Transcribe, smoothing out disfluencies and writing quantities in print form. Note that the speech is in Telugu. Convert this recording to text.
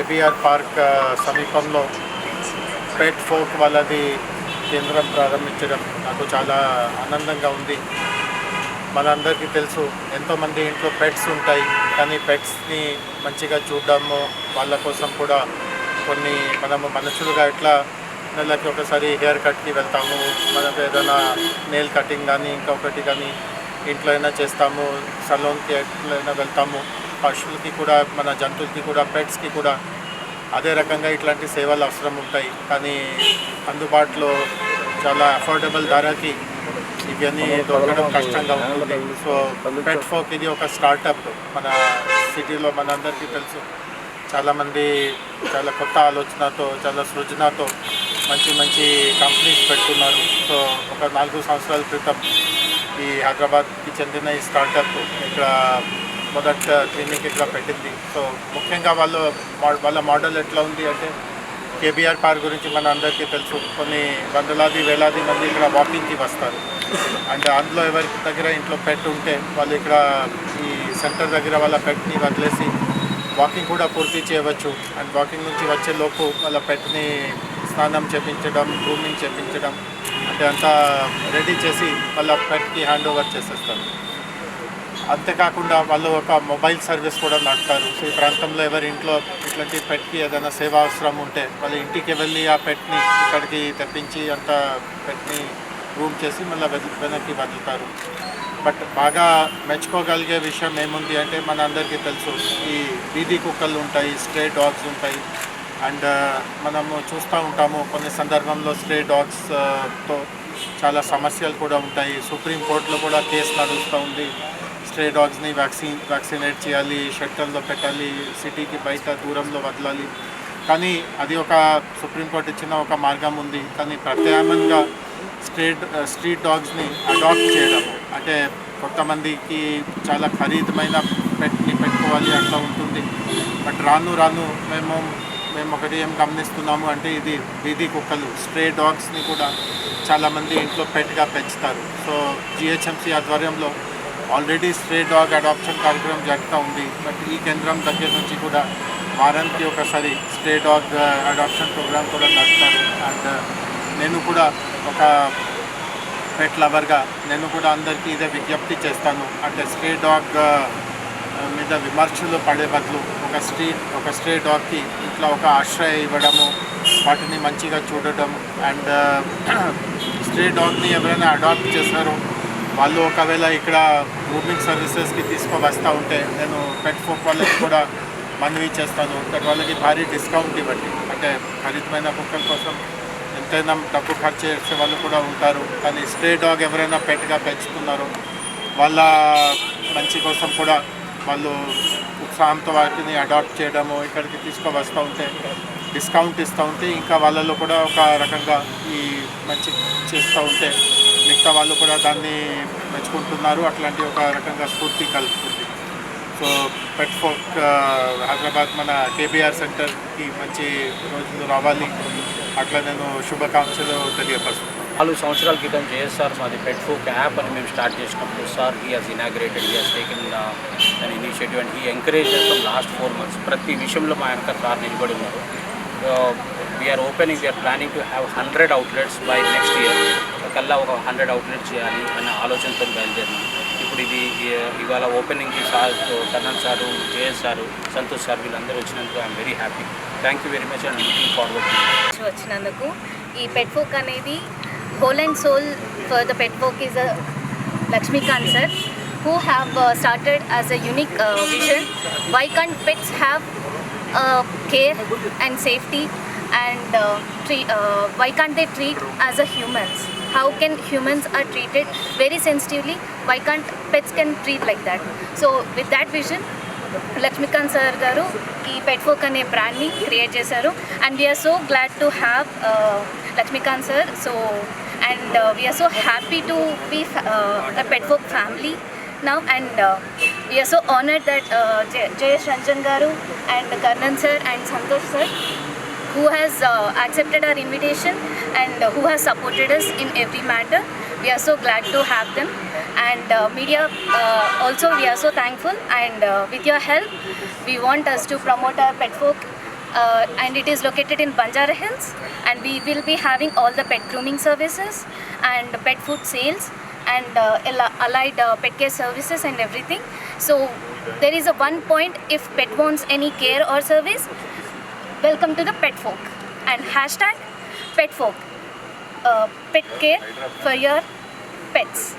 కేబీఆర్ పార్క్ సమీపంలో పెట్ ఫోక్ వాళ్ళది కేంద్రం ప్రారంభించడం నాకు చాలా ఆనందంగా ఉంది. మనందరికీ తెలుసు, ఎంతోమంది ఇంట్లో పెట్స్ ఉంటాయి, కానీ పెట్స్ని మంచిగా చూడడము, వాళ్ళ కోసం కూడా కొన్ని మనము మనుషులుగా ఎట్లా నెలకి ఒకసారి హెయిర్ కట్కి వెళ్తాము, మనకు ఏదైనా నెయిల్ కటింగ్ కానీ ఇంకొకటి కానీ ఇంట్లో అయినా చేస్తాము, సలూన్కి ఎట్లయినా వెళ్తాము. పశువులకి కూడా, మన జంతువులకి కూడా, పెట్స్కి కూడా అదే రకంగా ఇట్లాంటి సేవలు అవసరం ఉంటాయి. కానీ అందుబాటులో చాలా అఫోర్డబుల్ ధరకి ఇవన్నీ దొరకడం కష్టంగా ఉంటుంది. సో పెట్ ఫోక్ ఇది ఒక స్టార్టప్ మన సిటీలో, మనందరికీ తెలుసు. చాలామంది చాలా కొత్త ఆలోచనతో, చాలా సృజనతో మంచి మంచి కంపెనీస్ పెట్టున్నారు. సో ఒక 4 సంవత్సరాల క్రితం ఈ హైదరాబాద్కి చెందిన ఈ స్టార్టప్ ఇక్కడ మొదట క్లినిక్ ఇక్కడ పెట్టింది. సో ముఖ్యంగా వాళ్ళ మోడల్ ఎట్లా ఉంది అంటే, కేబీఆర్ పార్క్ గురించి మన అందరికీ తెలుసు. కొన్ని వేలాది మంది ఇక్కడ వాకింగ్కి వస్తారు. అండ్ అందులో ఎవరి దగ్గర ఇంట్లో పెట్ ఉంటే వాళ్ళు ఇక్కడ ఈ సెంటర్ దగ్గర వాళ్ళ పెట్ని వదిలేసి వాకింగ్ కూడా పూర్తి చేయవచ్చు. అండ్ వాకింగ్ నుంచి వచ్చే లోపు వాళ్ళ పెట్ని స్నానం చేయించడం, గ్రూమింగ్ చేయించడం, అంటే అంతా రెడీ చేసి వాళ్ళ పెట్కి హ్యాండ్ ఓవర్ చేసేస్తారు. అంతేకాకుండా వాళ్ళు ఒక మొబైల్ సర్వీస్ కూడా నడుపుతారు. సో ఈ ప్రాంతంలో ఎవరి ఇంట్లో ఇట్లాంటి పెట్కి ఏదైనా సేవ అవసరం ఉంటే వాళ్ళ ఇంటికి వెళ్ళి ఆ పెట్ని ఇక్కడికి తెప్పించి అంత పెట్ని గ్రూమ్ చేసి మళ్ళీ వెనక్కి వదులుతారు. బట్ బాగా మెచ్చుకోగలిగే విషయం ఏముంది అంటే, మన అందరికీ తెలుసు, ఈ వీధి కుక్కలు ఉంటాయి, స్ట్రే డాగ్స్ ఉంటాయి. అండ్ మనము చూస్తూ ఉంటాము కొన్ని సందర్భంలో స్ట్రే డాగ్స్తో చాలా సమస్యలు కూడా ఉంటాయి. సుప్రీంకోర్టులో కూడా కేసు నడుస్తూ ఉంది. స్ట్రే డాగ్స్ని వ్యాక్సినేట్ చేయాలి, షెల్టర్లో పెట్టాలి, సిటీకి బయట దూరంలో వదలాలి. కానీ అది ఒక సుప్రీంకోర్టు ఇచ్చిన ఒక మార్గం ఉంది. కానీ ప్రత్యామ్నాయంగా స్ట్రీట్ డాగ్స్ని అడాప్ట్ చేయడం, అంటే కొంతమందికి చాలా ఖరీదమైన పెట్ని పెట్టుకోవాలి అట్లా ఉంటుంది. బట్ రాను మేము ఒకటి ఏం గమనిస్తున్నాము అంటే, ఇది వీధి కుక్కలు, స్ట్రే డాగ్స్ని కూడా చాలామంది ఇంట్లో పెట్గా పెంచుతారు. సో జిహెచ్ఎంసీ ఆధ్వర్యంలో ఆల్రెడీ స్ట్రే డాగ్ అడాప్షన్ కార్యక్రమం జరుగుతూ ఉంది. బట్ ఈ కేంద్రం దగ్గర నుంచి కూడా వారానికి ఒకసారి స్ట్రే డాగ్ అడాప్షన్ ప్రోగ్రామ్ కూడా నడుపుతారు. అండ్ నేను కూడా ఒక పెట్ లవర్గా నేను కూడా అందరికీ ఇదే విజ్ఞప్తి చేస్తాను. అంటే స్ట్రే డాగ్ మీద విమర్శలు పడే బదులు ఒక స్ట్రే డాగ్కి ఇట్లా ఒక ఆశ్రయం ఇవ్వడము, వాటిని మంచిగా చూడడం. అండ్ స్ట్రే డాగ్ని ఎవరైనా అడాప్ట్ చేస్తారో వాళ్ళు ఒకవేళ ఇక్కడ గ్రూమింగ్ సర్వీసెస్కి తీసుకువస్తూ ఉంటే నేను పెట్ ఫోక్ వాళ్ళకి కూడా మనవి చేస్తాను, వాళ్ళకి భారీ డిస్కౌంట్ ఇవ్వండి. అంటే ఖరీదమైన కుక్కల కోసం ఎంతైనా డబ్బు ఖర్చు చేసే వాళ్ళు కూడా ఉంటారు. కానీ స్ట్రే డాగ్ ఎవరైనా పెట్గా పెంచుతున్నారో వాళ్ళ మంచి కోసం కూడా వాళ్ళు ఉత్సాహంతో వాటిని అడాప్ట్ చేయడము, ఇక్కడికి తీసుకువస్తూ ఉంటే డిస్కౌంట్ ఇస్తూ ఉంటే ఇంకా వాళ్ళలో కూడా ఒక రకంగా ఈ మంచి చేస్తూ ఉంటే మిగతా వాళ్ళు కూడా దాన్ని మెచ్చుకుంటున్నారు. అట్లాంటి ఒక రకంగా స్ఫూర్తి కలుగుతుంది. సో పెట్ ఫోక్ హైదరాబాద్ మన కేబీఆర్ సెంటర్కి మంచి రోజులు రావాలి, అట్లా నేను శుభాకాంక్షలు తెలియపరుస్తున్నాను. 4 సంవత్సరాల క్రితం జేఎస్ఆర్ మాది పెట్ ఫోక్ యాప్ అని మేము స్టార్ట్ చేసినప్పుడు sir he has inaugurated, he has taken an initiative and he encourage from last 4 months. ప్రతి విషయంలో మా వెనక సార్ నిలబడి ఉన్నారు. We're planning to have 100 outlets by next year. కల్లా ఒక 100 outlets చేయాలి అనే ఆలోచనతో బయలుదేరినాం. ఇప్పుడు ఇది ఇవాళ ఓపెనింగ్కి sir, Karnan sir, JS sir, Santosh sir వీళ్ళందరూ వచ్చినందుకు I'm very happy. Thank you very much and looking forward వచ్చినందుకు. ఈ పెట్ ఫోక్ అనేది whole and soul for the pet folk is a Lakshmikant sir, who have started as a unique vision. Why can't pets have care and safety, and why can't they treat as a humans? How can humans are treated very sensitively? Why can't pets can treat like that? So with that vision, Lakshmikant sir గారు ఈ పెట్ ఫోక్ అనే బ్రాండ్ని క్రియేట్ చేశారు. And we're so glad to have Lakshmikant sir. So and we're so happy to be a pet folk family now, and we are so honored that Jayesh Ranjan garu and Karnan sir and Santosh sir, who has accepted our invitation and who has supported us in every matter. We are so glad to have them, and media also we are so thankful, and with your help we want us to promote our pet folk and it is located in Banjara Hills, and we will be having all the pet grooming services and pet food sales and allied pet care services and everything. So there is a one point, if pet wants any care or service, welcome to the Pet Folk, and hashtag Pet Folk, pet care for your pets.